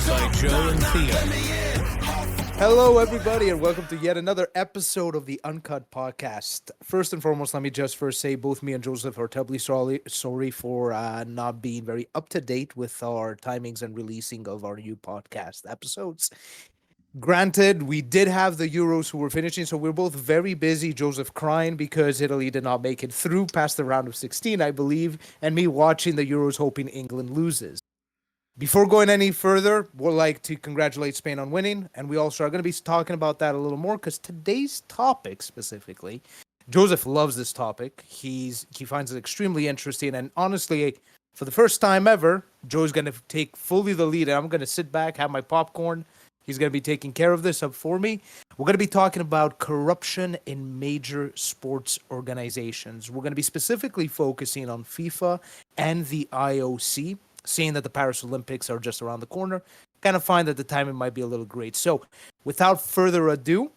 by Joe and Theo. Hello, everybody, and welcome to yet another episode of the Uncut Podcast. First and foremost, let me just first say both me and Joseph are terribly sorry for not being very up to date with our timings and releasing of our new podcast episodes. Granted, we did have the Euros who were finishing, so we're both very busy. Joseph crying because Italy did not make it through past the round of 16, I believe, and me watching the Euros hoping England loses. Before going any further, we'd like to congratulate Spain on winning, and we also are going to be talking about that a little more because today's topic specifically, Joseph loves this topic. He finds it extremely interesting, and honestly, for the first time ever, Joe's going to take fully the lead, and I'm going to sit back, have my popcorn. He's going to be taking care of this up for me. We're going to be talking about corruption in major sports organizations. We're going to be specifically focusing on FIFA and the IOC. Seeing that the Paris Olympics are just around the corner, kind of find that the timing might be a little great. So, without further ado,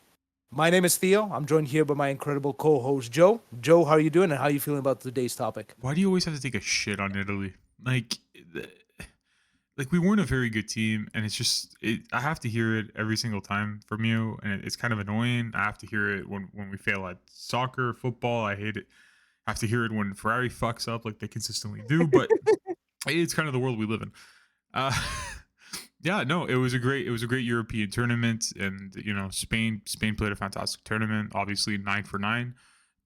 my name is Theo. I'm joined here by my incredible co-host, Joe. Joe, how are you doing, and how are you feeling about today's topic? Why do you always have to take a shit on Italy? Like we weren't a very good team, and I have to hear it every single time from you, and it's kind of annoying. I have to hear it when we fail at soccer, football. I hate it. I have to hear it when Ferrari fucks up like they consistently do, but it's kind of the world we live in. Yeah, no, it was a great European tournament, and Spain played a fantastic tournament. Obviously, 9 for 9,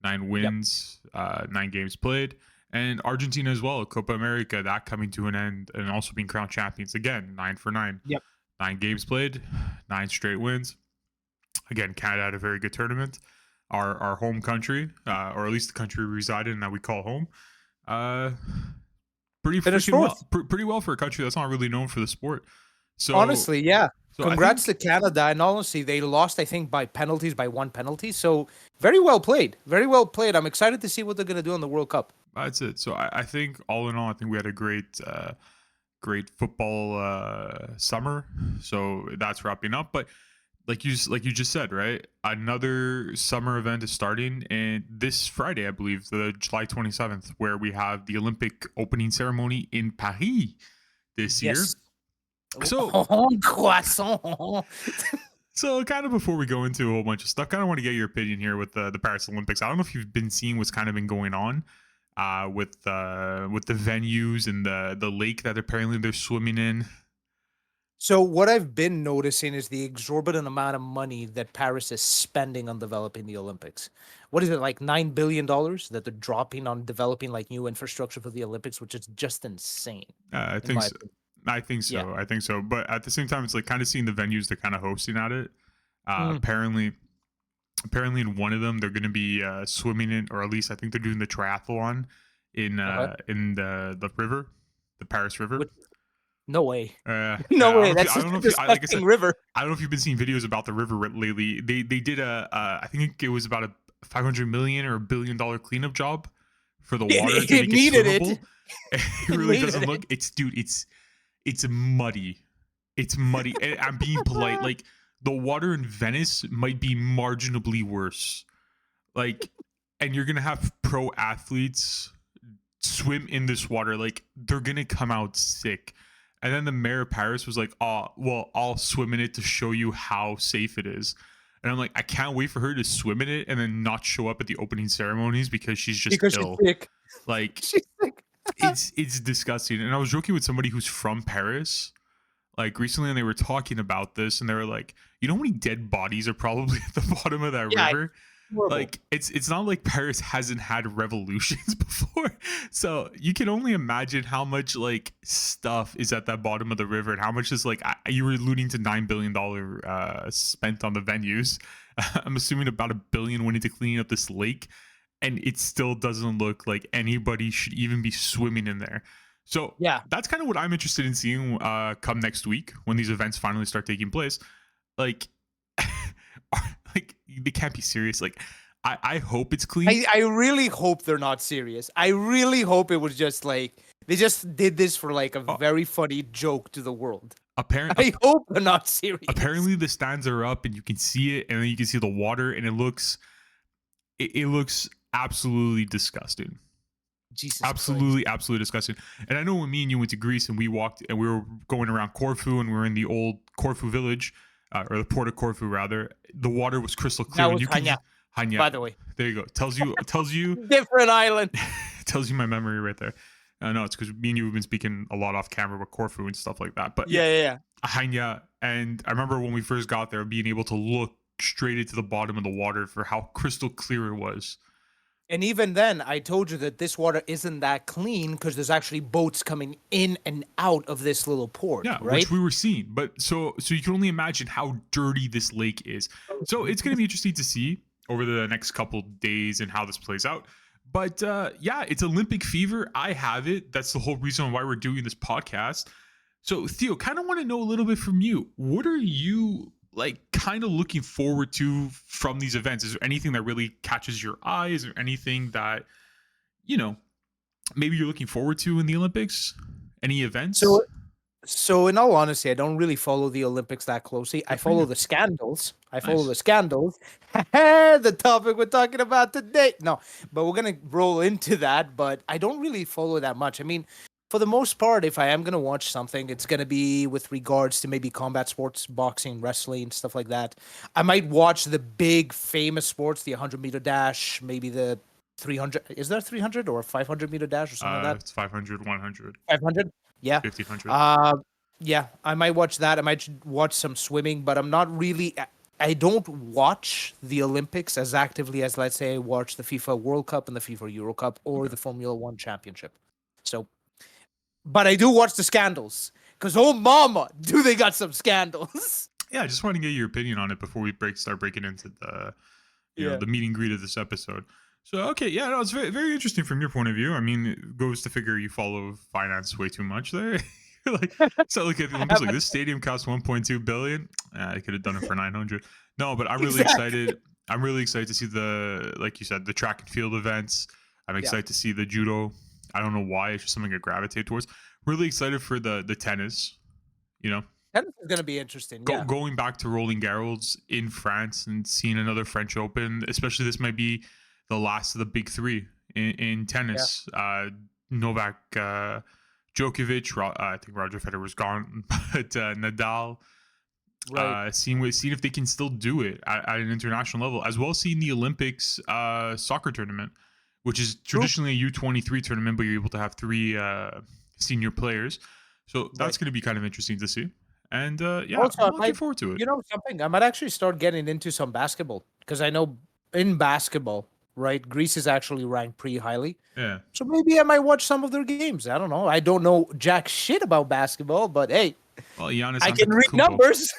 9 wins, 9 games played, and Argentina as well, Copa America, that coming to an end, and also being crowned champions again, 9 for 9. Yep. 9 games played, 9 straight wins. Again, Canada had a very good tournament. Our home country, or at least the country we reside in that we call home, pretty well for a country that's not really known for the sport. So honestly, yeah. So congrats to Canada. And honestly, they lost, I think, by penalties, by 1 penalty. So very well played. Very well played. I'm excited to see what they're going to do in the World Cup. That's it. So I think all in all, I think we had a great football summer. So that's wrapping up. But like you just said, right? Another summer event is starting, and this Friday, I believe, the July 27th, where we have the Olympic opening ceremony in Paris this year. So, croissant. So kind of before we go into a whole bunch of stuff, kind of want to get your opinion here with the Paris Olympics. I don't know if you've been seeing what's kind of been going on with the venues and the lake that apparently they're swimming in. So what I've been noticing is the exorbitant amount of money that Paris is spending on developing the Olympics. What is it, like $9 billion that they're dropping on developing like new infrastructure for the Olympics, which is just insane. I think so. Yeah. I think so. But at the same time, it's like kind of seeing the venues they're kind of hosting at it. Apparently in one of them, they're going to be swimming in, or at least I think they're doing the triathlon in the river, the Paris River. No way. No way. That's just a disgusting river. I don't know if you've been seeing videos about the river lately. They did I think it was about a $500 million or $1 billion cleanup job for the water to make it swimmable. It really doesn't look. It's muddy. It's muddy. And I'm being polite. Like the water in Venice might be marginally worse. Like, and you're gonna have pro athletes swim in this water. Like they're gonna come out sick. And then the mayor of Paris was like, "Oh, well, I'll swim in it to show you how safe it is." And I'm like, I can't wait for her to swim in it and then not show up at the opening ceremonies because she's just ill. She's sick. Like, she's sick. it's disgusting. And I was joking with somebody who's from Paris, like recently, and they were talking about this, and they were like, "You know how many dead bodies are probably at the bottom of that river?" Horrible. Like it's not like Paris hasn't had revolutions before, so you can only imagine how much like stuff is at that bottom of the river, and how much is like you were alluding to $9 billion spent on the venues. I'm assuming about $1 billion went into cleaning up this lake, and it still doesn't look like anybody should even be swimming in there. So yeah, that's kind of what I'm interested in seeing come next week when these events finally start taking place. Like. Like they can't be serious. Like I hope it's clean. I really hope they're not serious. I really hope it was just like they just did this for like a very funny joke to the world. Apparently, I hope they're not serious. Apparently, the stands are up and you can see it, and then you can see the water, and it looks absolutely disgusting. Jesus absolutely, Christ. absolutely disgusting. And I know when me and you went to Greece and we walked and we were going around Corfu and we were in the old Corfu village, or the port of Corfu rather, the water was crystal clear That and was you could Hanya, Hanya. by the way. There you go. Tells you Different island. tells you my memory right there. No, it's because me and you have been speaking a lot off camera with Corfu and stuff like that. But Yeah. Hanya, and I remember when we first got there, being able to look straight into the bottom of the water for how crystal clear it was. And even then, I told you that this water isn't that clean because there's actually boats coming in and out of this little port, Yeah, right? which we were seeing. But so you can only imagine how dirty this lake is. So it's going to be interesting to see over the next couple days and how this plays out. But yeah, it's Olympic fever. I have it. That's the whole reason why we're doing this podcast. So Theo, kind of want to know a little bit from you. What are you like kind of looking forward to from these events? Is there anything that really catches your eye? Is there anything that, maybe you're looking forward to in the Olympics? Any events? So in all honesty, I don't really follow the Olympics that closely. I follow the scandals. The topic we're talking about today. No, but we're going to roll into that, but I don't really follow that much. I mean, for the most part, if I am going to watch something, it's going to be with regards to maybe combat sports, boxing, wrestling, stuff like that. I might watch the big famous sports, the 100-meter dash, maybe the 300. Is there 300 or 500-meter dash or something like that? It's 500, 100, 500? Yeah. 1500. Yeah, I might watch that. I might watch some swimming, but I'm not really. I don't watch the Olympics as actively as, let's say, I watch the FIFA World Cup and the FIFA Euro Cup or the Formula One Championship. So, but I do watch the scandals because, oh, mama, do they got some scandals? Yeah, I just want to get your opinion on it before we start breaking into the, the meet and greet of this episode. So, okay, yeah, no, it's very, very interesting from your point of view. I mean, it goes to figure you follow finance way too much there. So look at the Olympics, like this stadium costs 1.2 billion. I could have done it for 900. No, but I'm really excited. I'm really excited to see like you said, the track and field events. I'm excited to see the judo. I don't know why. It's just something I gravitate towards. Really excited for the tennis. Tennis is going to be interesting. Going back to Roland Garros in France and seeing another French Open, especially this might be the last of the big three in tennis. Novak Djokovic, I think Roger Federer was gone, but Nadal, seeing if they can still do it at an international level, as well as seeing the Olympics soccer tournament, which is traditionally a U23 tournament, but you're able to have 3 senior players. So that's going to be kind of interesting to see. And also, I'm looking forward to it. You know something? I might actually start getting into some basketball because I know in basketball, right, Greece is actually ranked pretty highly. Yeah. So maybe I might watch some of their games. I don't know. I don't know jack shit about basketball, but hey, well, Giannis I can read numbers.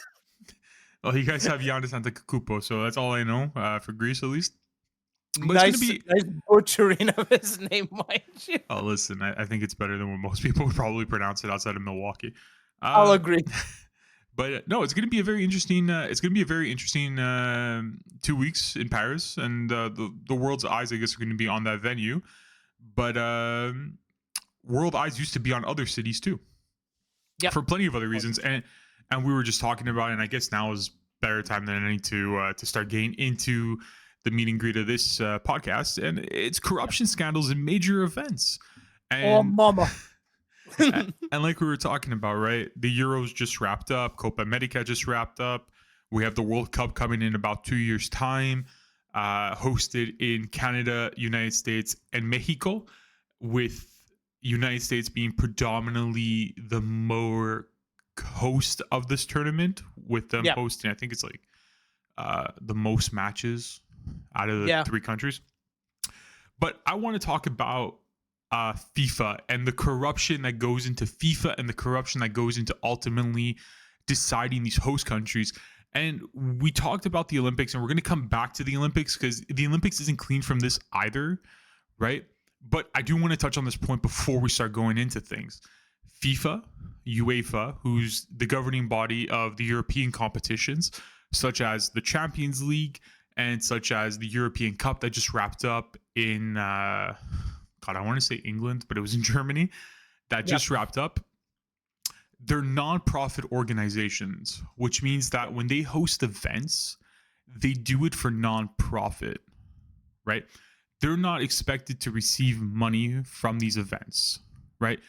Well, you guys have Giannis Antetokounmpo, so that's all I know for Greece at least. But nice butchering of his name, mind you. Oh, listen, I think it's better than what most people would probably pronounce it outside of Milwaukee. I'll agree. But no, it's going to be a very interesting. 2 weeks in Paris, and the world's eyes, I guess, are going to be on that venue. But world eyes used to be on other cities too, for plenty of other reasons. And we were just talking about it, and I guess now is better time than any to start getting into the meet and greet of this podcast. And it's corruption scandals in major events. And, oh, mama. and like we were talking about, right? The Euros just wrapped up. Copa America just wrapped up. We have the World Cup coming in about 2 years' time, hosted in Canada, United States, and Mexico, with United States being predominantly the more host of this tournament, with them hosting, I think it's like the most matches out of the 3 countries. But I want to talk about FIFA and the corruption that goes into FIFA and the corruption that goes into ultimately deciding these host countries. And we talked about the Olympics, and we're going to come back to the Olympics because the Olympics isn't clean from this either, right? But I do want to touch on this point before we start going into things. FIFA, UEFA, who's the governing body of the European competitions, such as the Champions League and such as the European Cup that just wrapped up in I want to say England, but it was in Germany, that just wrapped up. They're non-profit organizations, which means that when they host events, they do it for non-profit, right? they're not expected to receive money from these events, right?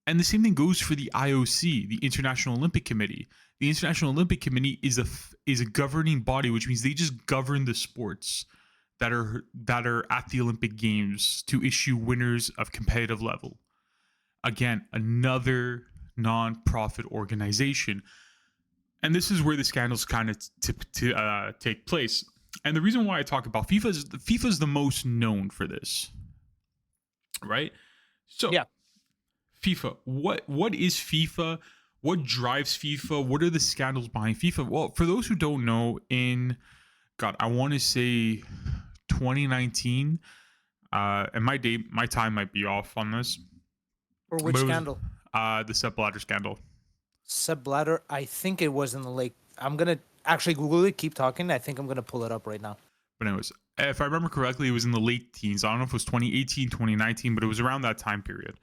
And the same thing goes for the IOC, the International Olympic Committee. The International Olympic Committee is a governing body, which means they just govern the sports that are at the Olympic Games to issue winners of competitive level. Again, another non-profit organization. And this is where the scandals kind of take place. And the reason why I talk about FIFA is FIFA is the most known for this, right? So, yeah. FIFA, what is FIFA? What drives FIFA? What are the scandals behind FIFA? Well, for those who don't know, I want to say 2019, and my time might be off on this. For which scandal? The Sepp Blatter scandal. Sepp Blatter, I think it was in the late. I'm gonna actually Google it. Keep talking. I think I'm gonna pull it up right now. But anyways, if I remember correctly, it was in the late teens. I don't know if it was 2018, 2019, but it was around that time period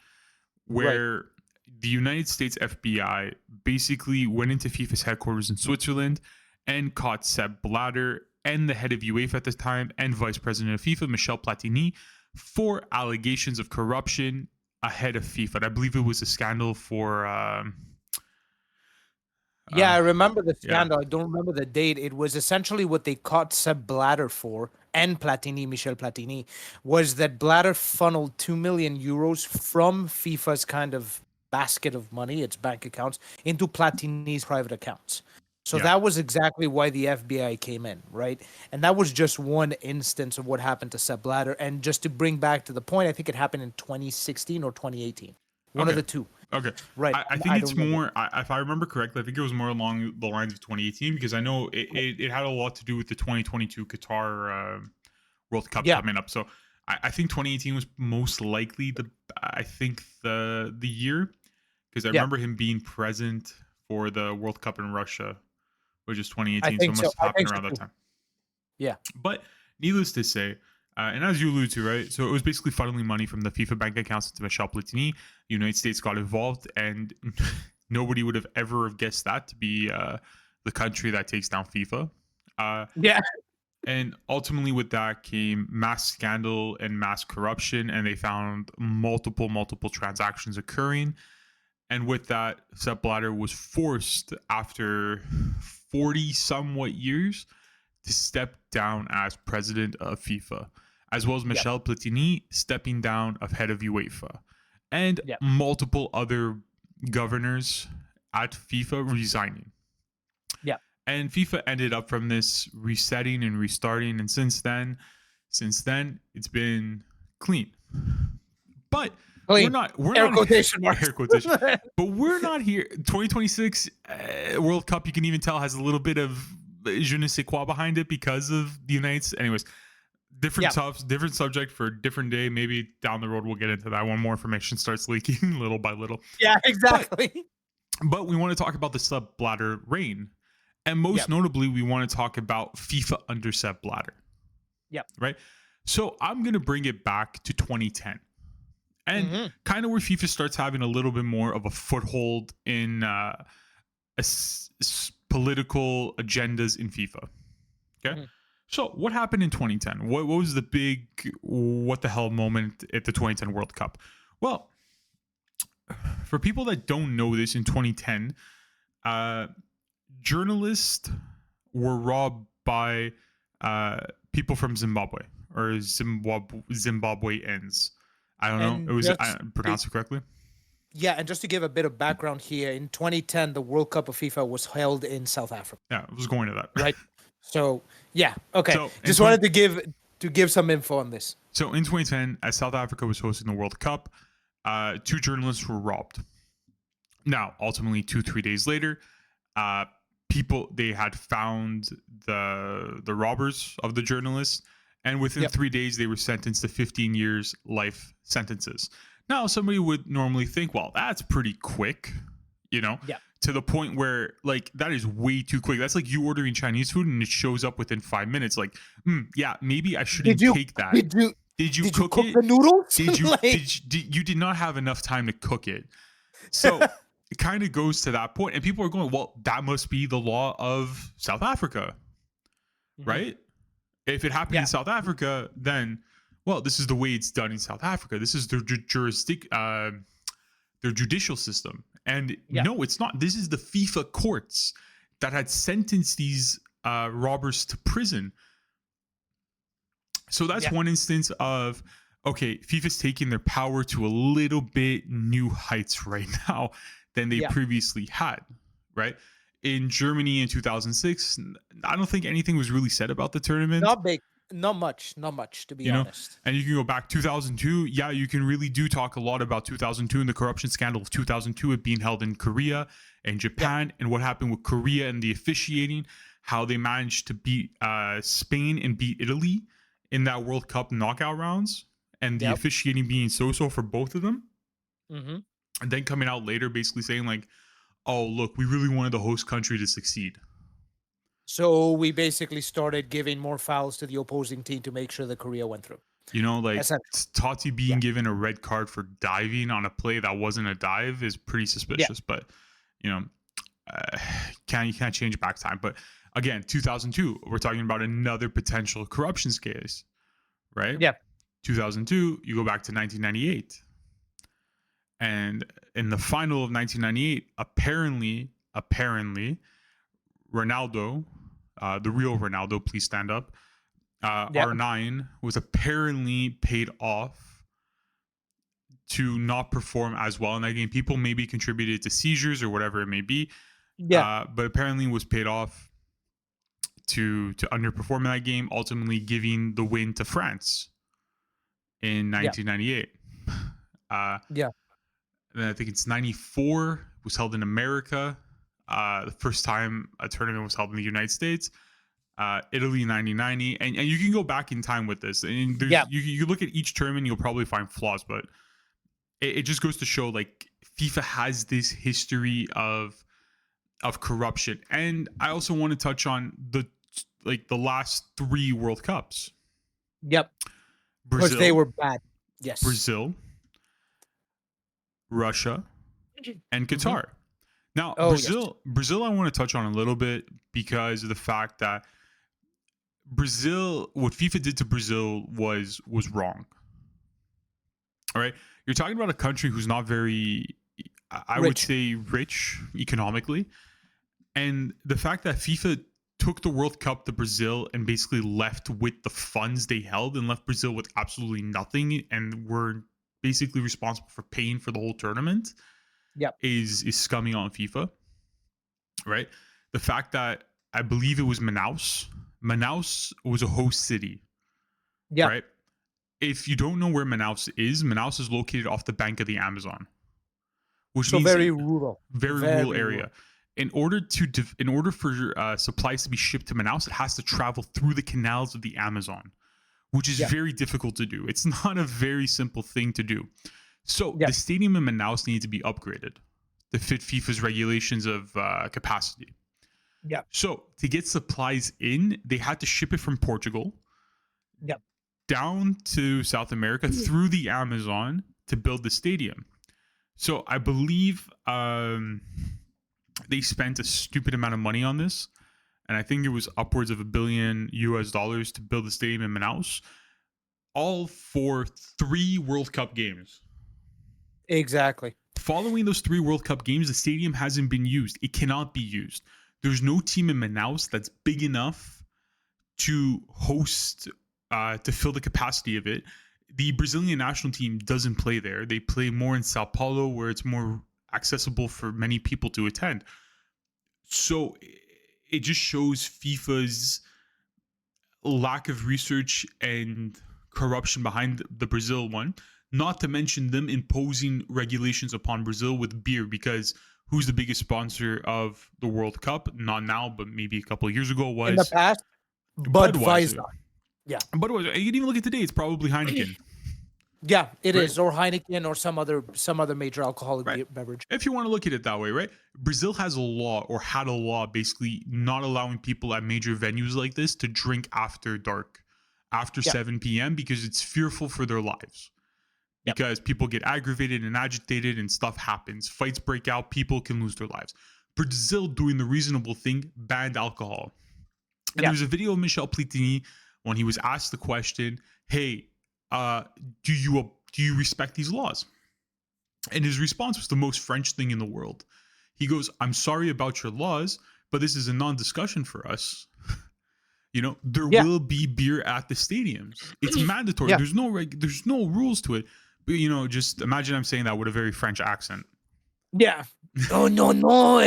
where the United States FBI basically went into FIFA's headquarters in Switzerland and caught Sepp Blatter and the head of UEFA at the time and vice president of FIFA, Michel Platini, for allegations of corruption ahead of FIFA. And I believe it was a scandal for... I remember the scandal. Yeah. I don't remember the date. It was essentially what they caught Sepp Blatter for, and Platini, Michel Platini, was that Blatter funneled 2 million euros from FIFA's kind of basket of money, its bank accounts, into Platini's private accounts. So that was exactly why the FBI came in, right? And that was just one instance of what happened to Sepp Blatter. And just to bring back to the point, I think it happened in 2016 or 2018. One of the two. Okay. Right. I think it's more, if I remember correctly, I think it was more along the lines of 2018, because I know it had a lot to do with the 2022 Qatar World Cup coming up. So I think 2018 was most likely the year, because I remember him being present for the World Cup in Russia, which is 2018. So it must have happened around that time. Yeah. But needless to say, and as you allude to, right? So it was basically funneling money from the FIFA bank accounts into Michel Platini. The United States got involved, and nobody would have ever guessed that to be the country that takes down FIFA. And ultimately with that came mass scandal and mass corruption, and they found multiple transactions occurring. And with that, Sepp Blatter was forced, after 40 somewhat years, to step down as president of FIFA, as well as Michel Platini stepping down as head of UEFA, and multiple other governors at FIFA resigning. And FIFA ended up from this resetting and restarting, and since then it's been clean. But we're not air quotation marks. Air quotation. But we're not here. 2026 World Cup, you can even tell, has a little bit of je ne sais quoi behind it because of the United States. Anyways, different subject for a different day. Maybe down the road we'll get into that when more information starts leaking little by little. Yeah, exactly. But we want to talk about the Sepp Blatter reign. And most notably, we want to talk about FIFA under Sepp Blatter. Right? So I'm going to bring it back to 2010. And kind of where FIFA starts having a little bit more of a foothold in political agendas in FIFA. Okay? So what happened in 2010? What was the big what the hell moment at the 2010 World Cup? Well, for people that don't know this, in 2010, journalists were robbed by people from Zimbabwe, or Zimbabweans. I don't know. It was I pronounced it correctly. Yeah, and just to give a bit of background here, in 2010, the World Cup of FIFA was held in South Africa. Yeah, I was going to that. Right. So okay. So just wanted to give some info on this. So in 2010, as South Africa was hosting the World Cup, 2 journalists were robbed. Now, ultimately, 2-3 days later, they had found the robbers of the journalists, and within 3 days they were sentenced to 15 years life sentences. Now, somebody would normally think, well, that's pretty quick, to the point where, like, that is way too quick. That's like you ordering Chinese food and it shows up within 5 minutes. Like, maybe I shouldn't take that. Did you cook it? The noodles? You did not have enough time to cook it. So it kind of goes to that point, and people are going, well, that must be the law of South Africa, right? If it happened in South Africa, then well, this is the way it's done in South Africa. This is their their judicial system. And Yeah. no, it's not. This is the FIFA courts that had sentenced these robbers to prison. So that's one instance of, okay, FIFA's taking their power to a little bit new heights right now than they previously had, right? In Germany in 2006, I don't think anything was really said about the tournament. Not big. Not much, to be honest. And you can go back 2002. Yeah, you can really do talk a lot about 2002 and the corruption scandal of 2002, it being held in Korea and Japan, and what happened with Korea and the officiating, how they managed to beat Spain and beat Italy in that World Cup knockout rounds, and the officiating being so-so for both of them. And then coming out later basically saying like, oh, look, we really wanted the host country to succeed. So we basically started giving more fouls to the opposing team to make sure that Korea went through. You know, like Totti being given a red card for diving on a play that wasn't a dive is pretty suspicious. But, you know, you can't change back time. But again, 2002, we're talking about another potential corruption case, right? Yeah. 2002, you go back to 1998. And in the final of 1998, apparently, Ronaldo, the real Ronaldo, please stand up. R9 was apparently paid off to not perform as well in that game. People maybe contributed to seizures or whatever it may be. But apparently was paid off to underperform in that game, ultimately giving the win to France in 1998. Then I think it's 94 was held in America. The first time a tournament was held in the United States. Italy 1990, and you can go back in time with this, and you look at each tournament, you'll probably find flaws, but it just goes to show like FIFA has this history of corruption. And I also want to touch on the last 3 World Cups. Brazil, because they were bad. Yes, Brazil, Russia, and Qatar. Now, Brazil, I want to touch on a little bit because of the fact that Brazil, what FIFA did to Brazil was wrong. All right, you're talking about a country who's not very, I would say, rich economically, and the fact that FIFA took the World Cup to Brazil and basically left with the funds they held and left Brazil with absolutely nothing, and were basically responsible for paying for the whole tournament. Is scumming on FIFA, right? The fact that I believe it was Manaus was a host city, right? If you don't know where Manaus is located off the bank of the Amazon, which means very rural area. In order for supplies to be shipped to Manaus, it has to travel through the canals of the Amazon, which is very difficult to do. It's not a very simple thing to do. So the stadium in Manaus needed to be upgraded to fit FIFA's regulations of capacity. So to get supplies in, they had to ship it from Portugal down to South America through the Amazon to build the stadium. So I believe they spent a stupid amount of money on this. And I think it was upwards of $1 billion to build the stadium in Manaus, all for 3 World Cup games. Exactly. Following those 3 World Cup games, the stadium hasn't been used. It cannot be used. There's no team in Manaus that's big enough to host, to fill the capacity of it. The Brazilian national team doesn't play there. They play more in Sao Paulo, where it's more accessible for many people to attend. So it just shows FIFA's lack of research and corruption behind the Brazil one. Not to mention them imposing regulations upon Brazil with beer, because who's the biggest sponsor of the World Cup? Not now, but maybe a couple of years ago was... In the past, Budweiser. Budweiser. You can even look at today, it's probably Heineken. It is, or Heineken, or some other major alcoholic beverage. If you want to look at it that way, right? Brazil has a law, or had a law, basically not allowing people at major venues like this to drink after dark, after 7 p.m., because it's fearful for their lives. Because people get aggravated and agitated and stuff happens. Fights break out. People can lose their lives. Brazil, doing the reasonable thing, banned alcohol. And there was a video of Michel Platini when he was asked the question, hey, do you respect these laws? And his response was the most French thing in the world. He goes, I'm sorry about your laws, but this is a non-discussion for us. There Yeah. will be beer at the stadiums. It's mandatory. Yeah. There's no rules to it. But just imagine I'm saying that with a very French accent. Yeah. Oh no,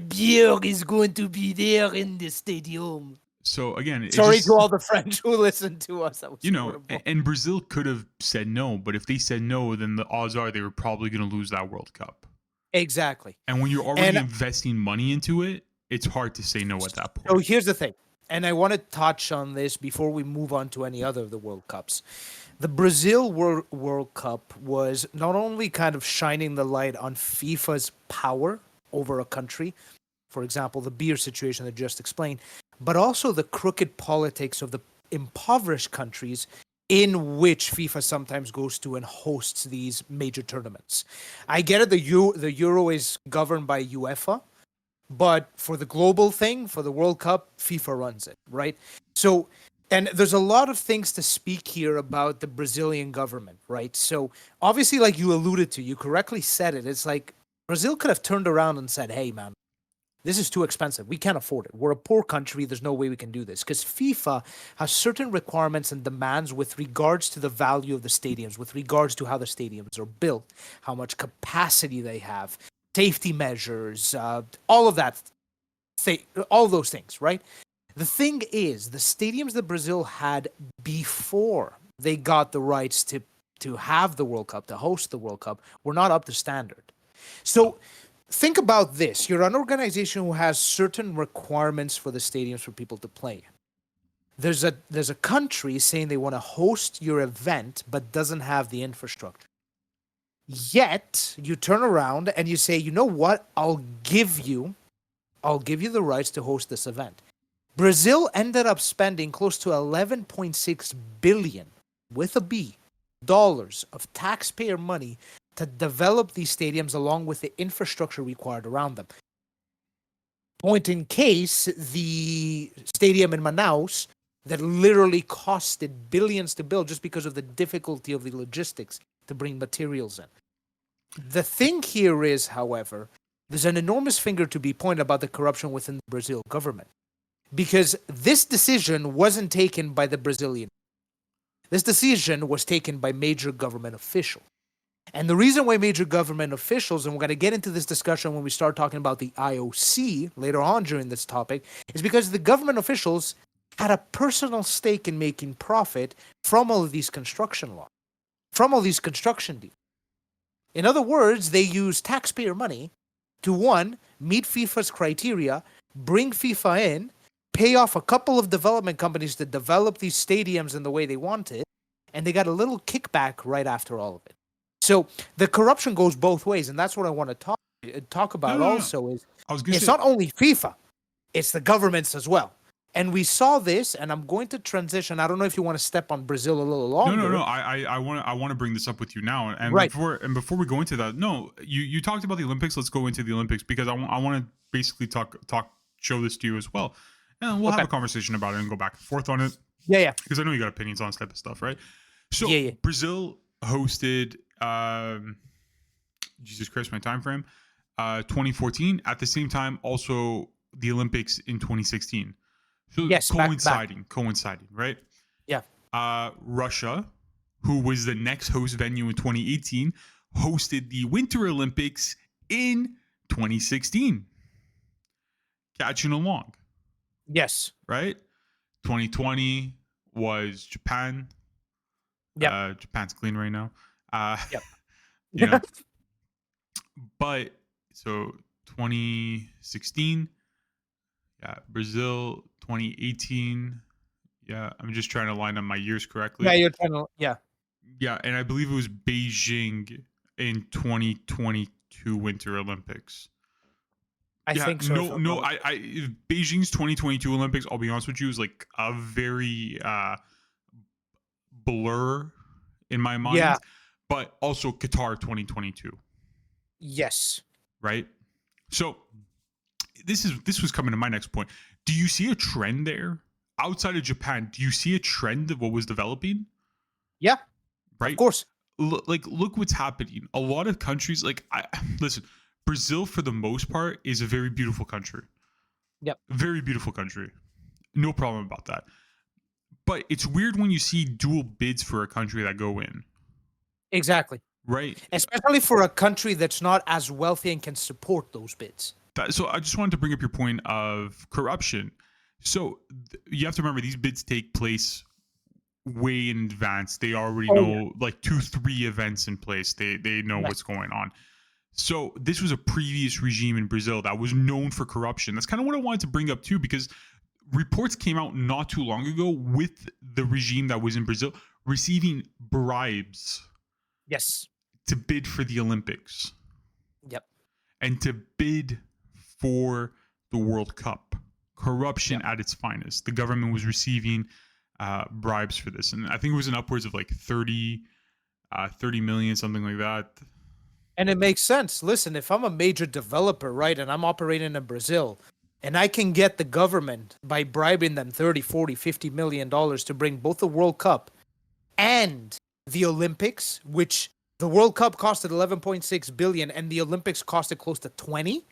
beer is going to be there in the stadium. So again, sorry to all the French who listen to us. That was horrible. And Brazil could have said no, but if they said no, then the odds are they were probably going to lose that World Cup. Exactly. And when you're already investing money into it, it's hard to say no at that point. So here's the thing, and I want to touch on this before we move on to any other of the World Cups. The Brazil World Cup was not only kind of shining the light on FIFA's power over a country, for example, the beer situation that I just explained, but also the crooked politics of the impoverished countries in which FIFA sometimes goes to and hosts these major tournaments. I get it, the Euro is governed by UEFA, but for the global thing, for the World Cup, FIFA runs it, right? So, and there's a lot of things to speak here about the Brazilian government, right? So, obviously, like you alluded to, you correctly said it, it's like Brazil could have turned around and said, hey, man, this is too expensive. We can't afford it. We're a poor country. There's no way we can do this. Because FIFA has certain requirements and demands with regards to the value of the stadiums, with regards to how the stadiums are built, how much capacity they have, safety measures, all of that, all those things, right? The thing is, the stadiums that Brazil had before they got the rights to have the World Cup, to host the World Cup, were not up to standard. So think about this. You're an organization who has certain requirements for the stadiums for people to play. There's a country saying they want to host your event but doesn't have the infrastructure. Yet you turn around and you say, you know what? I'll give you the rights to host this event. Brazil ended up spending close to 11.6 billion with a B dollars of taxpayer money to develop these stadiums along with the infrastructure required around them. Point in case, the stadium in Manaus that literally costed billions to build just because of the difficulty of the logistics to bring materials in. The thing here is, however, there's an enormous finger to be pointed about the corruption within the Brazil government. Because this decision wasn't taken by the Brazilian. This decision was taken by major government officials. And the reason why major government officials, and we're going to get into this discussion when we start talking about the IOC later on during this topic, is because the government officials had a personal stake in making profit from all of these construction laws, from all these construction deals. In other words, they use taxpayer money to, one, meet FIFA's criteria, bring FIFA in, pay off a couple of development companies to develop these stadiums in the way they wanted, and they got a little kickback right after all of it. So the corruption goes both ways, and that's what I want to talk about also. Is it's not only FIFA, it's the governments as well. And we saw this, and I'm going to transition. I don't know if you want to step on Brazil a little longer. No. I want to bring this up with you now. And right. before we go into that, you talked about the Olympics. Let's go into the Olympics because I want to basically show this to you as well. And we'll have a conversation about it and go back and forth on it. Yeah. Because I know you got opinions on this type of stuff, right? So Brazil hosted Jesus Christ, my time frame, 2014. At the same time, also the Olympics in 2016. So yes, coinciding, right? Yeah. Russia, who was the next host venue in 2018, hosted the Winter Olympics in 2016. Catching along. Yes. Right? 2020 was Japan. Yeah. Japan's clean right now. Yep. Yeah. But so 2016, yeah, Brazil 2018. Yeah, I'm just trying to line up my years correctly. Yeah, you're trying to. Yeah. Yeah, and I believe it was Beijing in 2022 Winter Olympics. I think so. I Beijing's 2022 Olympics, I'll be honest with you, is like a very blur in my mind. Yeah. But also Qatar 2022. Yes. Right? So this was coming to my next point. Do you see a trend there? Outside of Japan, do you see a trend of what was developing? Yeah. right? Of course. Look what's happening. A lot of countries, listen, Brazil for the most part is a very beautiful country. Yep. Very beautiful country. No problem about that. But it's weird when you see dual bids for a country that go in. Exactly. Right. Especially for a country that's not as wealthy and can support those bids. So I just wanted to bring up your point of corruption. So you have to remember these bids take place way in advance. They already know like 2-3 events in place. They know what's going on. So this was a previous regime in Brazil that was known for corruption. That's kind of what I wanted to bring up too, because reports came out not too long ago with the regime that was in Brazil receiving bribes. Yes. To bid for the Olympics. Yep. And to bid for the World Cup. Corruption at its finest. The government was receiving bribes for this. And I think it was in upwards of like 30 million, something like that. And it makes sense. Listen, if I'm a major developer, right, and I'm operating in Brazil, and I can get the government by bribing them 30, 40, 50 million dollars to bring both the World Cup and the Olympics, which the World Cup costed 11.6 billion and the Olympics costed close to 20.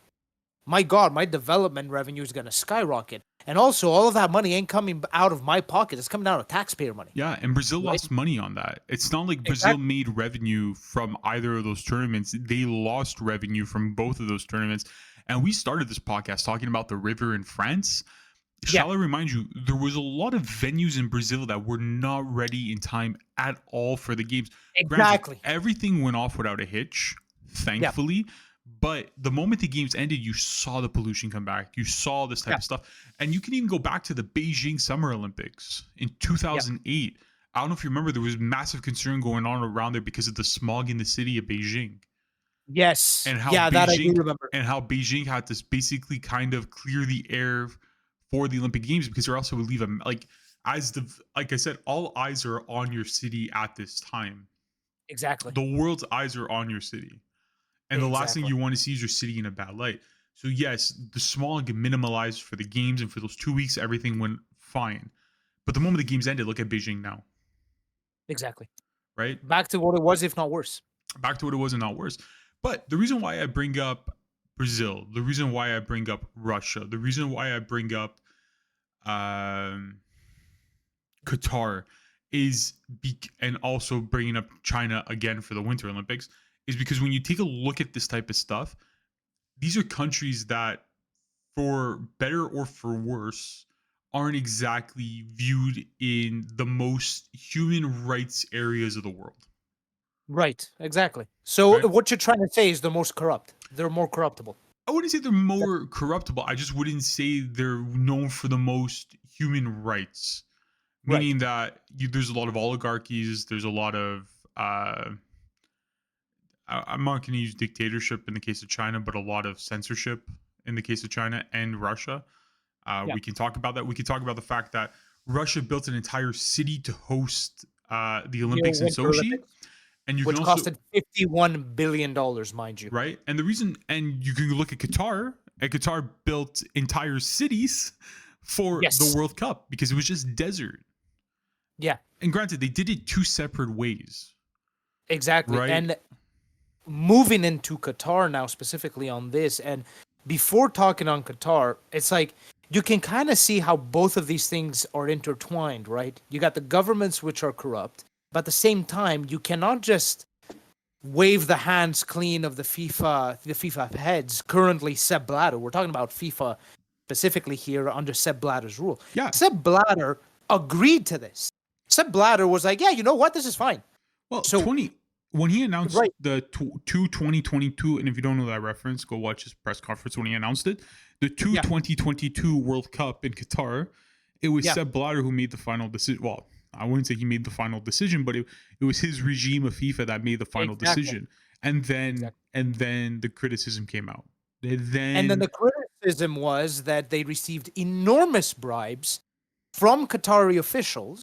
My God, my development revenue is going to skyrocket. And also, all of that money ain't coming out of my pocket. It's coming out of taxpayer money. Yeah, and Brazil lost money on that. It's not like Brazil made revenue from either of those tournaments. They lost revenue from both of those tournaments. And we started this podcast talking about the river in France. Shall I remind you, there was a lot of venues in Brazil that were not ready in time at all for the games. Exactly. Granted, everything went off without a hitch, thankfully. But the moment the games ended, you saw the pollution come back. You saw this type of stuff. And you can even go back to the Beijing Summer Olympics in 2008. I don't know if you remember, there was massive concern going on around there because of the smog in the city of Beijing. Yes. And how that I do remember. And how Beijing had to basically kind of clear the air for the Olympic Games because or else it would leave them like I said, all eyes are on your city at this time. Exactly. The world's eyes are on your city. And the last thing you want to see is your city in a bad light. So yes, the smog minimalized for the games, and for those 2 weeks, everything went fine. But the moment the games ended, look at Beijing now. Exactly. Right? Back to what it was, if not worse. Back to what it was and not worse. But the reason why I bring up Brazil, the reason why I bring up Russia, the reason why I bring up Qatar and also bringing up China again for the Winter Olympics is because when you take a look at this type of stuff, these are countries that, for better or for worse, aren't exactly viewed in the most human rights areas of the world. Right, exactly. So what you're trying to say is they're most corrupt. They're more corruptible. I wouldn't say they're more corruptible. I just wouldn't say they're known for the most human rights. Meaning that there's a lot of oligarchies, there's a lot of I'm not going to use dictatorship in the case of China, but a lot of censorship in the case of China and Russia. We can talk about that. We can talk about the fact that Russia built an entire city to host the Olympics in Sochi. And which costed $51 billion, mind you. Right. And the reason, and you can look at Qatar, and Qatar built entire cities for the World Cup because it was just desert. Yeah. And granted, they did it 2 separate ways. Exactly. Right? And moving into Qatar now, specifically on this, and before talking on Qatar, it's like you can kind of see how both of these things are intertwined, right? You got the governments which are corrupt, but at the same time, you cannot just wave the hands clean of the FIFA heads, currently Sepp Blatter. We're talking about FIFA specifically here under Sepp Blatter's rule. Yeah. Sepp Blatter agreed to this. Sepp Blatter was like, yeah, you know what? This is fine. Well, so when he announced the 2022, and if you don't know that reference, go watch his press conference when he announced it. The 2022 World Cup in Qatar, it was Sepp Blatter who made the final decision. Well, I wouldn't say he made the final decision, but it was his regime of FIFA that made the final decision. And then the criticism came out. And then the criticism was that they received enormous bribes from Qatari officials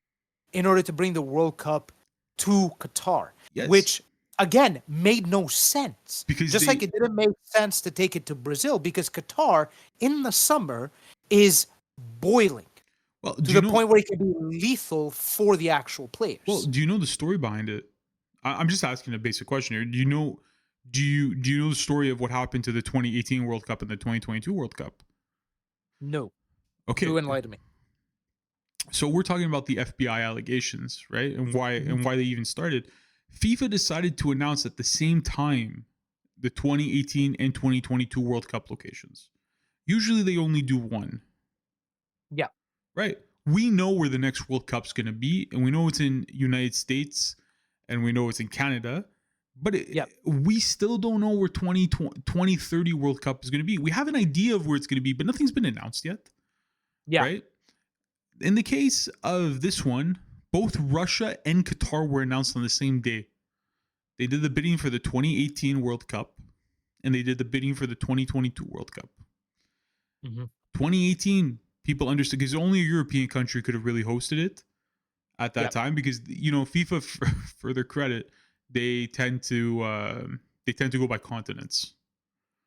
in order to bring the World Cup to Qatar, which again made no sense. Because just like it didn't make sense to take it to Brazil, because Qatar in the summer is boiling. Well, to the point where it can be lethal for the actual players. Well, do you know the story behind it? I'm just asking a basic question here. Do you know the story of what happened to the 2018 World Cup and the 2022 World Cup? No. Okay. Do enlighten me. So we're talking about the FBI allegations, right? And why they even started. FIFA decided to announce at the same time the 2018 and 2022 World Cup locations. Usually they only do one. Yeah. Right. We know where the next World Cup's going to be, and we know it's in United States, and we know it's in Canada, but we still don't know where 2030 World Cup is going to be. We have an idea of where it's going to be, but nothing's been announced yet. Yeah. Right? In the case of this one, both Russia and Qatar were announced on the same day. They did the bidding for the 2018 World Cup, and they did the bidding for the 2022 World Cup. 2018, people understood because only a European country could have really hosted it at that time, because FIFA, for their credit, they tend to go by continents.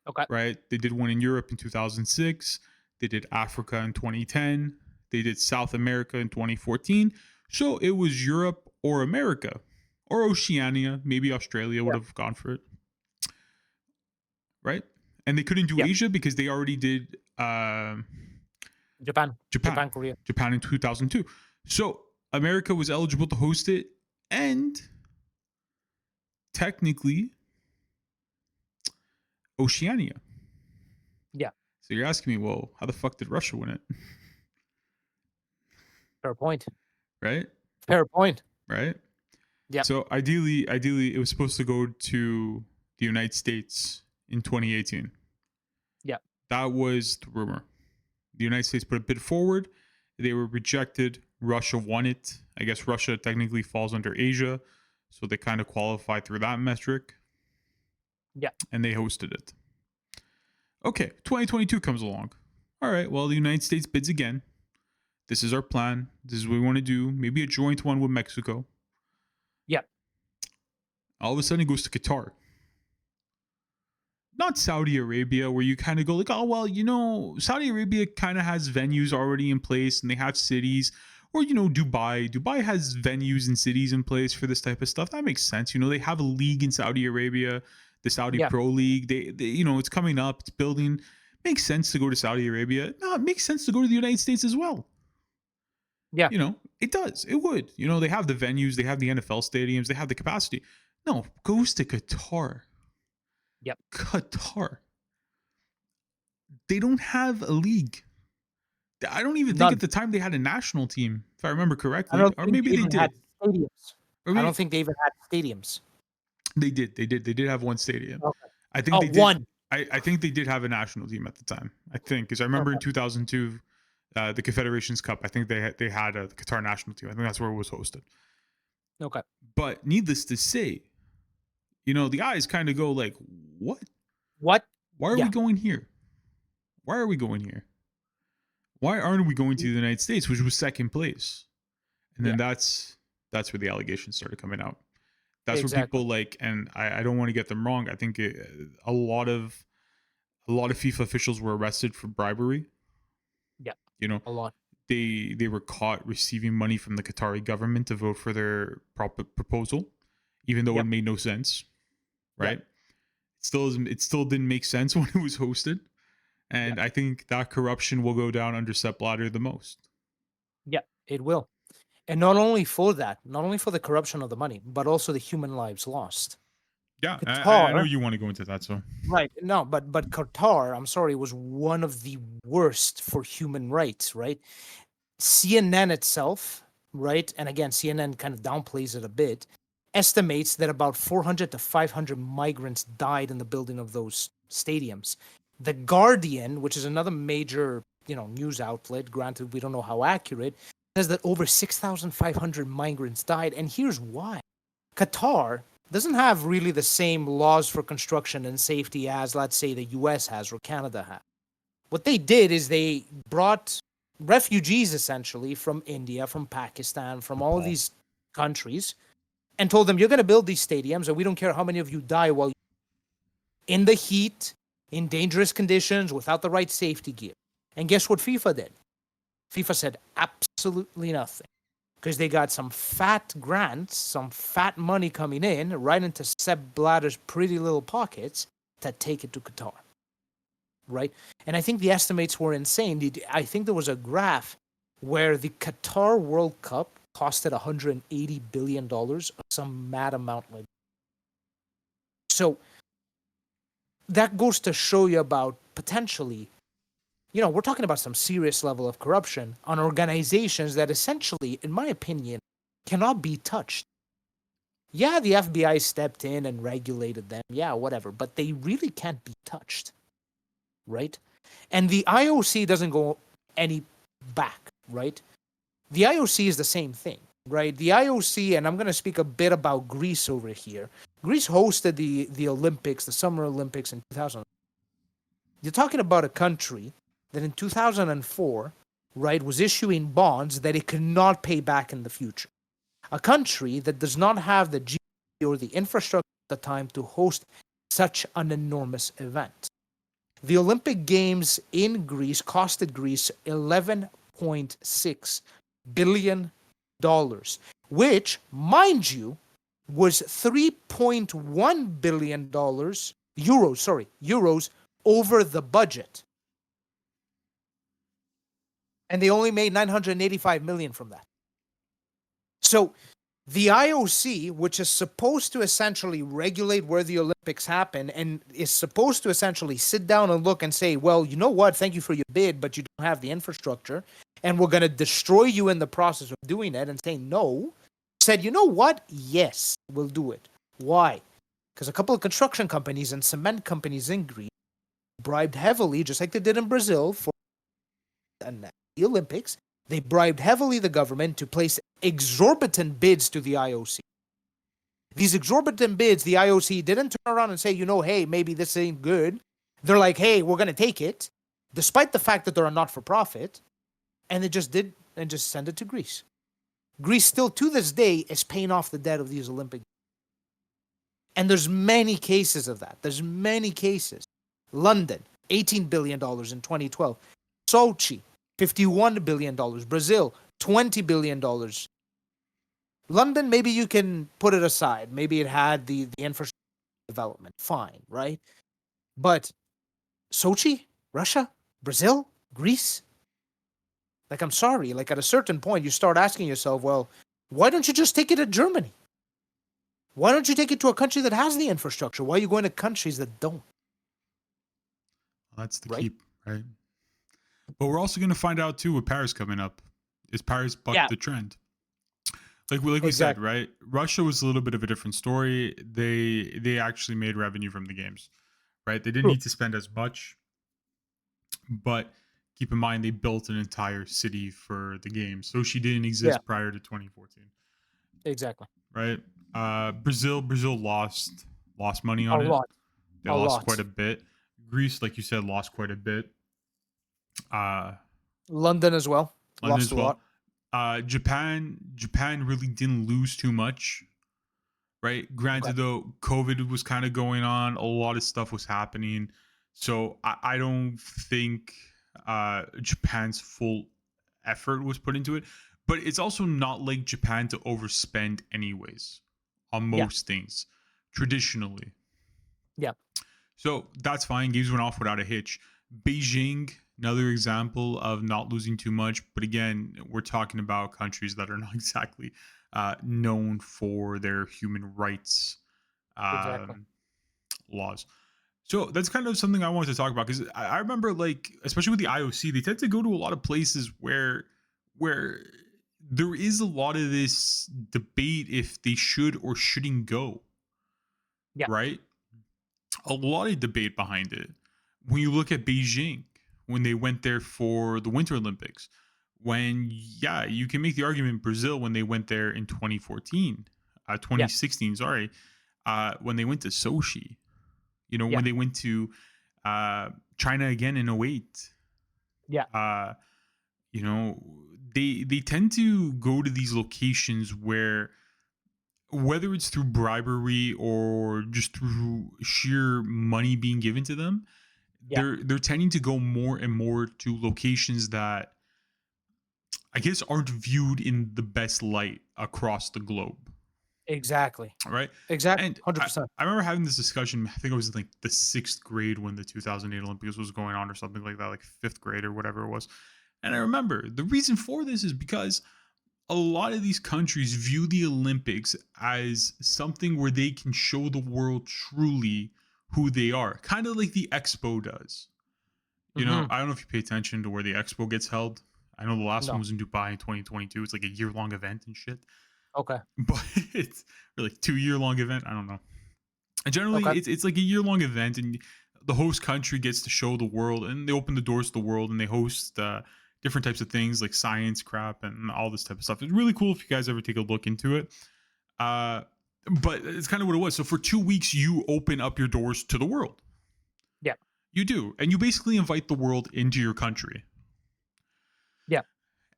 Okay. Right? They did one in Europe in 2006. They did Africa in 2010. They did South America in 2014. So it was Europe or America or Oceania. Maybe Australia would have gone for it. Right? And they couldn't do Asia because they already did Japan, Korea. Japan in 2002. So America was eligible to host it, and technically Oceania. Yeah. So you're asking me, well, how the fuck did Russia win it? Fair point. Right? Fair point. Right? Yeah. So ideally it was supposed to go to the United States in 2018. Yeah. That was the rumor. The United States put a bid forward. They were rejected. Russia won it. I guess Russia technically falls under Asia, so they kind of qualified through that metric. Yeah. And they hosted it. Okay, 2022 comes along. All right, well, the United States bids again. This is our plan. This is what we want to do. Maybe a joint one with Mexico. Yeah. All of a sudden it goes to Qatar. Not Saudi Arabia, where you kind of go like, oh, well, Saudi Arabia kind of has venues already in place and they have cities. Or, Dubai. Dubai has venues and cities in place for this type of stuff. That makes sense. They have a league in Saudi Arabia, the Saudi Pro League. They it's coming up. It's building. Makes sense to go to Saudi Arabia. No, it makes sense to go to the United States as well. Yeah. It does. It would. They have the venues. They have the NFL stadiums. They have the capacity. No, goes to Qatar. Yep. Qatar. They don't have a league. I don't even think at the time they had a national team, if I remember correctly. Or maybe they did. Stadiums. I don't think they even had stadiums. They did. They did have one stadium. Okay. I think they did. One. I think they did have a national team at the time. I think, because I remember in 2002, the Confederations Cup. I think they had the Qatar national team. I think that's where it was hosted. Okay. But needless to say, the eyes kind of go like, what? What? Why are we going here? Why are we going here? Why aren't we going to the United States, which was second place? And then that's where the allegations started coming out. That's where people like, and I don't want to get them wrong. I think a lot of FIFA officials were arrested for bribery. Yeah. A lot. They were caught receiving money from the Qatari government to vote for their proposal, even though it made no sense. Right? It still didn't make sense when it was hosted. And I think that corruption will go down under Sepp Blatter the most. Yeah, it will. And not only for the corruption of the money, but also the human lives lost. Yeah, I know you want to go into that, so. Right. No, but Qatar, I'm sorry, was one of the worst for human rights, right? CNN itself, right? And again, CNN kind of downplays it a bit, estimates that about 400 to 500 migrants died in the building of those stadiums. The Guardian, which is another major, news outlet, granted we don't know how accurate, says that over 6,500 migrants died. And here's why. Qatar doesn't have really the same laws for construction and safety as, let's say, the US has or Canada has. What they did is they brought refugees, essentially, from India, from Pakistan, from all of these countries, and told them, you're going to build these stadiums, and we don't care how many of you die while in the heat, in dangerous conditions, without the right safety gear. And guess what FIFA did? FIFA said absolutely nothing. because they got some fat grants, some fat money coming in right into Sepp Blatter's pretty little pockets to take it to Qatar, right? And I think the estimates were insane. I think there was a graph where the Qatar World Cup costed $180 billion, or some mad amount like that. So that goes to show you about potentially, we're talking about some serious level of corruption on organizations that essentially, in my opinion, cannot be touched. Yeah, the FBI stepped in and regulated them. Yeah, whatever. But they really can't be touched, right? And the IOC doesn't go any back, right? The IOC is the same thing, right? The IOC, and I'm going to speak a bit about Greece over here. Greece hosted the Olympics, the Summer Olympics in 2000. You're talking about a country that in 2004, right, was issuing bonds that it could not pay back in the future. A country that does not have the GDP or the infrastructure at the time to host such an enormous event. The Olympic Games in Greece costed Greece $11.6 billion, which, mind you, was $3.1 billion euros over the budget. And they only made $985 million from that. So the IOC, which is supposed to essentially regulate where the Olympics happen and is supposed to essentially sit down and look and say, well, you know what, thank you for your bid, but you don't have the infrastructure, and we're going to destroy you in the process of doing it, and saying no, said, you know what, yes, we'll do it. Why? Because a couple of construction companies and cement companies in Greece bribed heavily, just like they did in Brazil for the Olympics. They bribed heavily the government to place exorbitant bids to the IOC. These exorbitant bids, the IOC didn't turn around and say, hey, maybe this ain't good. They're like, hey, we're going to take it, despite the fact that they're a not-for-profit. And they just did, and just send it to Greece. Greece still, to this day, is paying off the debt of these Olympic. And there's many cases of that. There's many cases. London, $18 billion in 2012. Sochi, $51 billion. Brazil, $20 billion. London, maybe you can put it aside. Maybe it had the infrastructure development. Fine, right? But Sochi, Russia, Brazil, Greece? Like, I'm sorry. Like, at a certain point, you start asking yourself, well, why don't you just take it to Germany? Why don't you take it to a country that has the infrastructure? Why are you going to countries that don't? That's the keep, right? But we're also going to find out too with Paris coming up. Is Paris bucked the trend? Like we said, right? Russia was a little bit of a different story. They actually made revenue from the games, right? They didn't need to spend as much, but keep in mind they built an entire city for the games. So she didn't exist prior to 2014. Exactly. Right. Brazil lost money on it. They lost quite a bit. Greece, like you said, lost quite a bit. London as well. London as well. Japan really didn't lose too much, right? Granted, though, COVID was kind of going on. A lot of stuff was happening. So I don't think Japan's full effort was put into it. But it's also not like Japan to overspend anyways on most things, traditionally. Yeah. So that's fine. Games went off without a hitch. Beijing, another example of not losing too much. But again, we're talking about countries that are not exactly known for their human rights laws. So that's kind of something I wanted to talk about, because I remember, like, especially with the IOC, they tend to go to a lot of places where there is a lot of this debate if they should or shouldn't go. Yeah. Right? A lot of debate behind it. When you look at Beijing, when they went there for the Winter Olympics, you can make the argument Brazil when they went there in 2016, when they went to Sochi, when they went to China again in 2008. Yeah. They tend to go to these locations where, whether it's through bribery or just through sheer money being given to them, they're tending to go more and more to locations that I guess, aren't viewed in the best light across the globe. Exactly. Right. Exactly. And 100%. I remember having this discussion. I think it was in like the 6th grade when the 2008 Olympics was going on or something like that, like 5th grade or whatever it was. And I remember the reason for this is because a lot of these countries view the Olympics as something where they can show the world truly who they are, kind of like the Expo does. You know, Mm-hmm. I don't know if you pay attention to where the Expo gets held. I know the last one No. was in Dubai in 2022. It's like a year-long event and shit. Okay. But it's really 2-year-long event. I don't know. And generally, Okay. it's like a year-long event, and the host country gets to show the world, and they open the doors to the world, and they host different types of things like science crap and all this type of stuff. It's really cool if you guys ever take a look into it. But it's kind of what it was. So for 2 weeks, you open up your doors to the world. Yeah. You do, and you basically invite the world into your country. Yeah.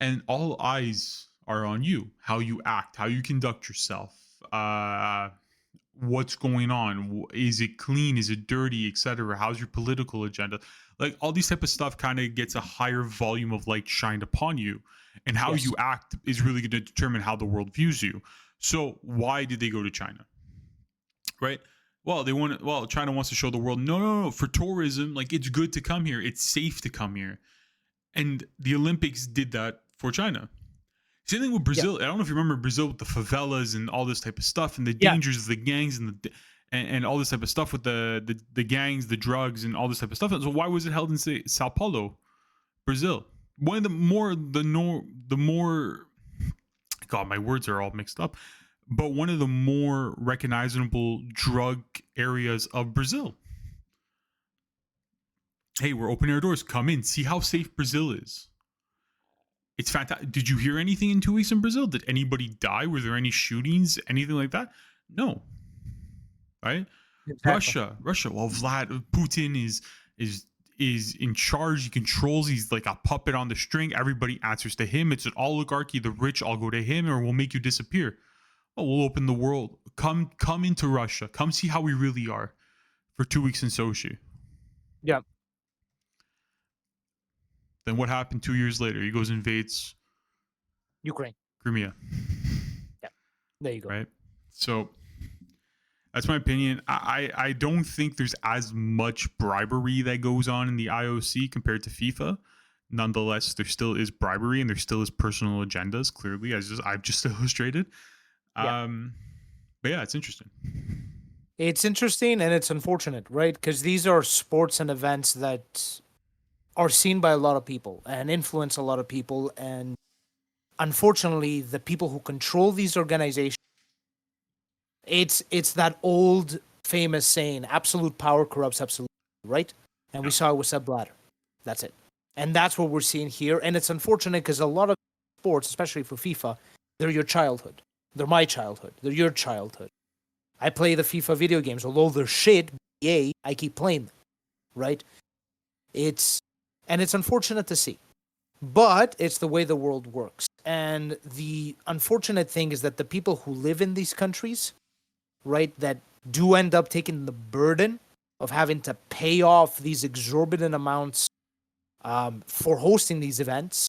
And all eyes are on you, how you act, how you conduct yourself, what's going on, is it clean, is it dirty, etc. How's your political agenda, like all these type of stuff kind of gets a higher volume of light shined upon you, and how Yes. you act is really going to determine how the world views you. So why did they go to China? Right. Well, China wants to show the world, no, for tourism, like it's good to come here, it's safe to come here. And the Olympics did that for China. Same thing with Brazil. I don't know if you remember Brazil with the favelas and all this type of stuff, and the dangers of the gangs and all this type of stuff with the gangs, the drugs, and all this type of stuff. So why was it held in Sao Paulo, Brazil? One of the more God, my words are all mixed up. But one of the more recognizable drug areas of Brazil. Hey, we're opening our doors. Come in. See how safe Brazil is. It's fantastic. Did you hear anything in 2 weeks in Brazil? Did anybody die? Were there any shootings? Anything like that? No. Right? Exactly. Russia. Well, Putin is in charge. He controls. He's like a puppet on the string. Everybody answers to him. It's an oligarchy. The rich all go to him, or we'll make you disappear. Oh, we'll open the world. Come into Russia. Come see how we really are for 2 weeks in Sochi. Yeah. Then what happened 2 years later? He goes and invades Ukraine. Crimea. Yeah. There you go. Right. So that's my opinion. I don't think there's as much bribery that goes on in the IOC compared to FIFA. Nonetheless, there still is bribery and there still is personal agendas, clearly, as I've just illustrated. Yeah. But yeah, it's interesting. It's interesting and it's unfortunate, right? Because these are sports and events that are seen by a lot of people and influence a lot of people. And unfortunately, the people who control these organizations, it's that old famous saying, absolute power corrupts absolute, right? And we saw it with Sepp Blatter. That's it. And that's what we're seeing here. And it's unfortunate because a lot of sports, especially for FIFA, they're your childhood. They're my childhood. They're your childhood. I play the FIFA video games. Although they're shit, EA, I keep playing them, right? It's unfortunate to see. But it's the way the world works. And the unfortunate thing is that the people who live in these countries, right, that do end up taking the burden of having to pay off these exorbitant amounts for hosting these events,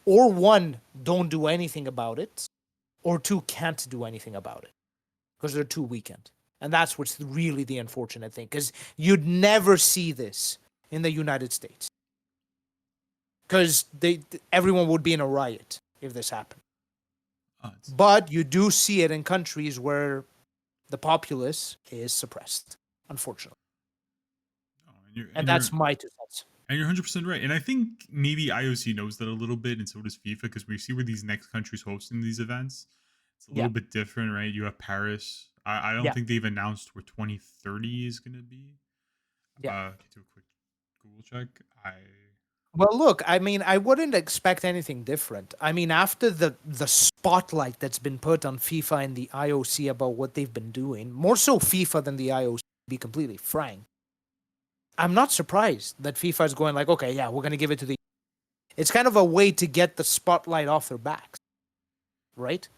or one, don't do anything about it, or two, can't do anything about it because they're too weakened. And that's what's really the unfortunate thing, because you'd never see this in the United States. Because everyone would be in a riot if this happened. But you do see it in countries where the populace is suppressed, unfortunately. And that's my 2 cents. And you're 100% right. And I think maybe IOC knows that a little bit, and so does FIFA, because we see where these next countries hosting these events. It's a little bit different, right? You have Paris. I don't think they've announced where 2030 is going to be. Yeah. Do a quick Google check. Well, look, I mean, I wouldn't expect anything different. I mean, after the spotlight that's been put on FIFA and the IOC about what they've been doing, more so FIFA than the IOC, to be completely frank, I'm not surprised that FIFA is going like, okay, yeah, we're going to give it to the... It's kind of a way to get the spotlight off their backs, right?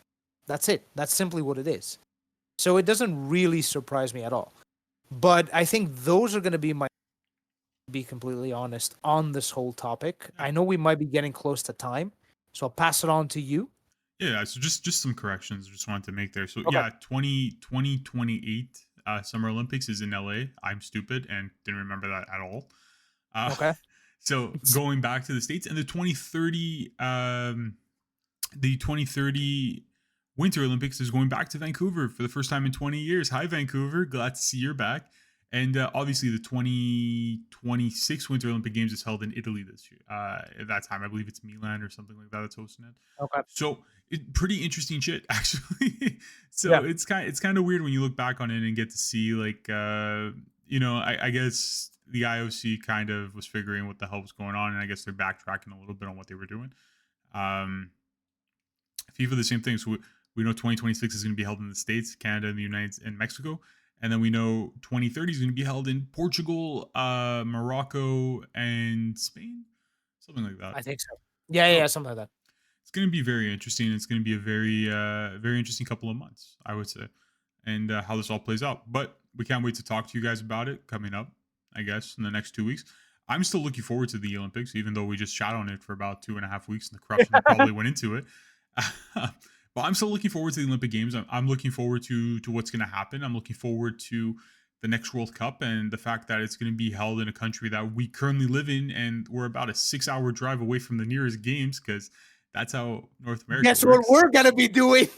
That's it. That's simply what it is. So it doesn't really surprise me at all. But I think those are going to be my... be completely honest on this whole topic. I know we might be getting close to time, So I'll pass it on to you. Yeah, so just some corrections just wanted to make there. So Okay. yeah, 2028 Summer Olympics is in LA. I'm stupid and didn't remember that at all. Uh, Okay. so going back to the States and the 2030 Winter Olympics is going back to Vancouver for the first time in 20 years. Hi, Vancouver. Glad to see you're back. And obviously, the 2026 Winter Olympic Games is held in Italy this year. At that time, I believe it's Milan or something like that that's hosting it. Okay. So, pretty interesting shit, actually. So Yeah. it's kind of weird when you look back on it and get to see like I guess the IOC kind of was figuring what the hell was going on, and I guess they're backtracking a little bit on what they were doing. FIFA, the same thing. So we know 2026 is going to be held in the States, Canada, and the United and Mexico. And then we know 2030 is going to be held in Portugal, Morocco, and Spain, something like that. I think so. Yeah, something like that. It's going to be very interesting. It's going to be a very interesting couple of months, I would say, and how this all plays out. But we can't wait to talk to you guys about it coming up, I guess, in the next 2 weeks. I'm still looking forward to the Olympics, even though we just chat on it for about 2.5 weeks and the corruption that probably went into it. But I'm still looking forward to the Olympic Games. I'm looking forward to what's going to happen. I'm looking forward to the next World Cup and the fact that it's going to be held in a country that we currently live in, and we're about a 6-hour drive away from the nearest games because that's how North America Guess works. what we're gonna be doing?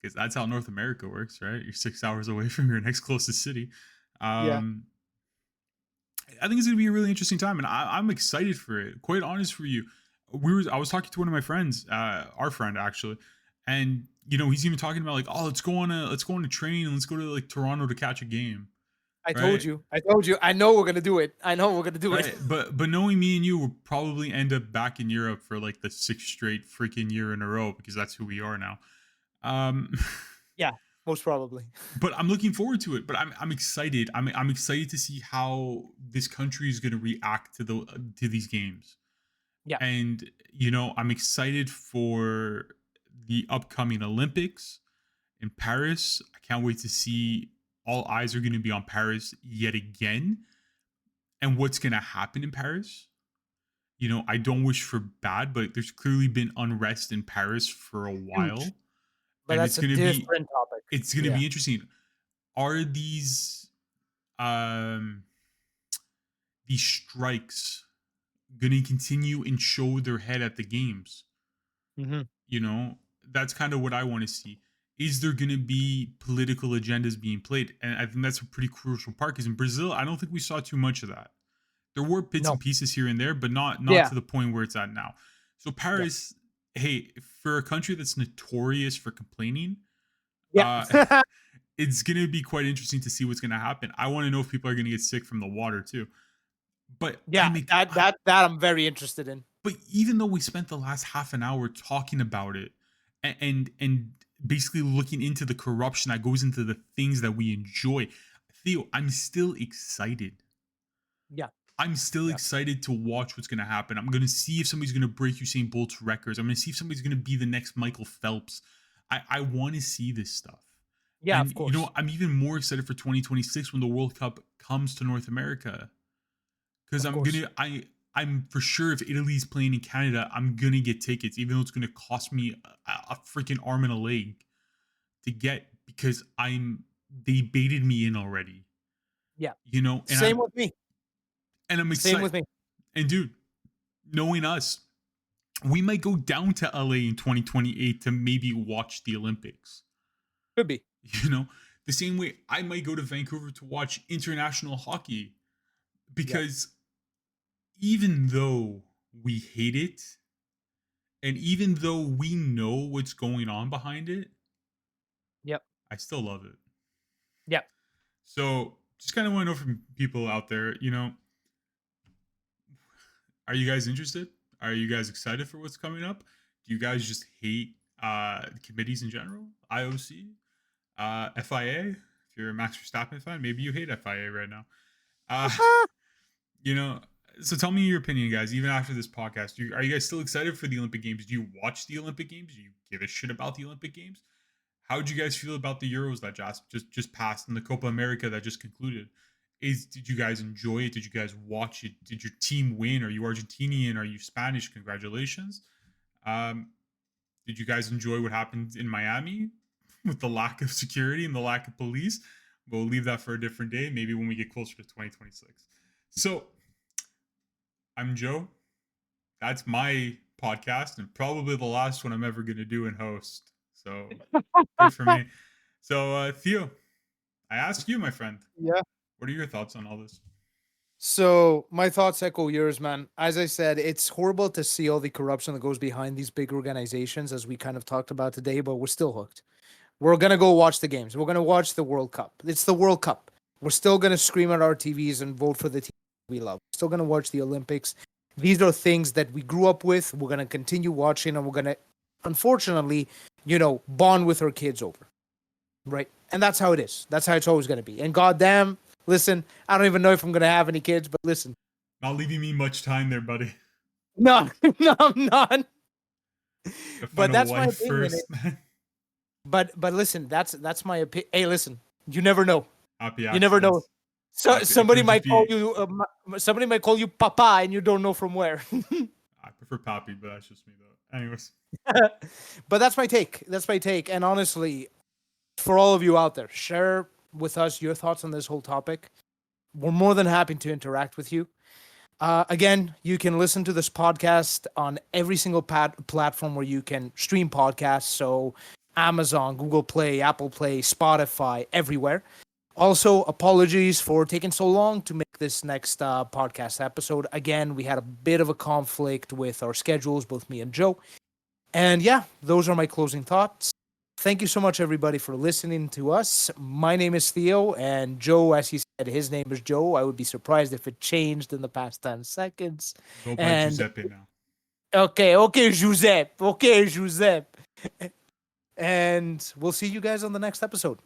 Because that's how North America works, right? You're 6 hours away from your next closest city. Yeah. I think it's going to be a really interesting time, and I'm excited for it. Quite honest for you, I was talking to one of my friends, our friend actually, and he's even talking about like, oh, let's go on a train and let's go to like Toronto to catch a game. I Right? told you. I know we're gonna do it. Right. But knowing me and you, we'll probably end up back in Europe for like the 6th straight freaking year in a row because that's who we are now. Yeah, most probably. But I'm looking forward to it. But I'm excited. I'm excited to see how this country is going to react to these games. Yeah. And I'm excited for the upcoming Olympics in Paris. I can't wait to see. All eyes are going to be on Paris yet again, and what's going to happen in Paris. I don't wish for bad, but there's clearly been unrest in Paris for a Huge. while, But and that's a different topic. it's going to be interesting. Are these strikes going to continue and show their head at the games? Mm-hmm. That's kind of what I want to see. Is there going to be political agendas being played? And I think that's a pretty crucial part because in Brazil, I don't think we saw too much of that. There were bits and pieces here and there, but not to the point where it's at now. So Paris, hey, for a country that's notorious for complaining, it's going to be quite interesting to see what's going to happen. I want to know if people are going to get sick from the water too. But that I'm very interested in. But even though we spent the last half an hour talking about it and basically looking into the corruption that goes into the things that we enjoy, Theo, I'm still excited. Yeah. I'm still excited to watch what's going to happen. I'm going to see if somebody's going to break Usain Bolt's records. I'm going to see if somebody's going to be the next Michael Phelps. I want to see this stuff. Yeah, and, of course. I'm even more excited for 2026 when the World Cup comes to North America. Because I'm for sure if Italy's playing in Canada, I'm going to get tickets, even though it's going to cost me a freaking arm and a leg to get because they baited me in already. Yeah. And Same with me. And I'm excited. Same with me. And dude, knowing us, we might go down to LA in 2028 to maybe watch the Olympics. Could be. The same way I might go to Vancouver to watch international hockey because even though we hate it and even though we know what's going on behind it, I still love it. Yeah. So just kind of want to know from people out there, are you guys interested? Are you guys excited for what's coming up? Do you guys just hate committees in general? IOC? FIA? If you're a Max Verstappen fan, maybe you hate FIA right now. So tell me your opinion, guys, even after this podcast. Are you guys still excited for the Olympic Games? Do you watch the Olympic Games? Do you give a shit about the Olympic Games? How did you guys feel about the Euros that just passed and the Copa America that just concluded? Did you guys enjoy it? Did you guys watch it? Did your team win? Are you Argentinian? Are you Spanish? Congratulations. Did you guys enjoy what happened in Miami with the lack of security and the lack of police? We'll leave that for a different day, maybe when we get closer to 2026. So, I'm Joe. That's my podcast and probably the last one I'm ever going to do and host. So, good for me. So, Theo, I ask you, my friend. Yeah. What are your thoughts on all this? So my thoughts echo yours, man. As I said, it's horrible to see all the corruption that goes behind these big organizations, as we kind of talked about today, but we're still hooked. We're gonna go watch the games. We're gonna watch the World Cup. It's the World Cup. We're still gonna scream at our TVs and vote for the team we love. We're still gonna watch the Olympics. These are things that we grew up with. We're gonna continue watching, and we're gonna, unfortunately, bond with our kids over. Right? And that's how it is. That's how it's always gonna be. And goddamn, listen, I don't even know if I'm gonna have any kids, but listen. Not leaving me much time there, buddy. No, no, I'm not. But that's my opinion. First. But listen, that's my opinion. Hey, listen, you never know. Happy you never know. So somebody might call you. Somebody might call you Papa, and you don't know from where. I prefer Papi, but that's just me, though. Anyways. But that's my take. That's my take. And honestly, for all of you out there, share with us your thoughts on this whole topic. We're more than happy to interact with you. Again, you can listen to this podcast on every single platform where you can stream podcasts. So Amazon, Google Play, Apple Play, Spotify, everywhere. Also, apologies for taking so long to make this next podcast episode. Again, we had a bit of a conflict with our schedules, both me and Joe. And yeah, those are my closing thoughts. Thank you so much, everybody, for listening to us. My name is Theo, and Joe, as he said, his name is Joe. I would be surprised if it changed in the past 10 seconds. Go by Giuseppe now. Okay, Giuseppe. And we'll see you guys on the next episode.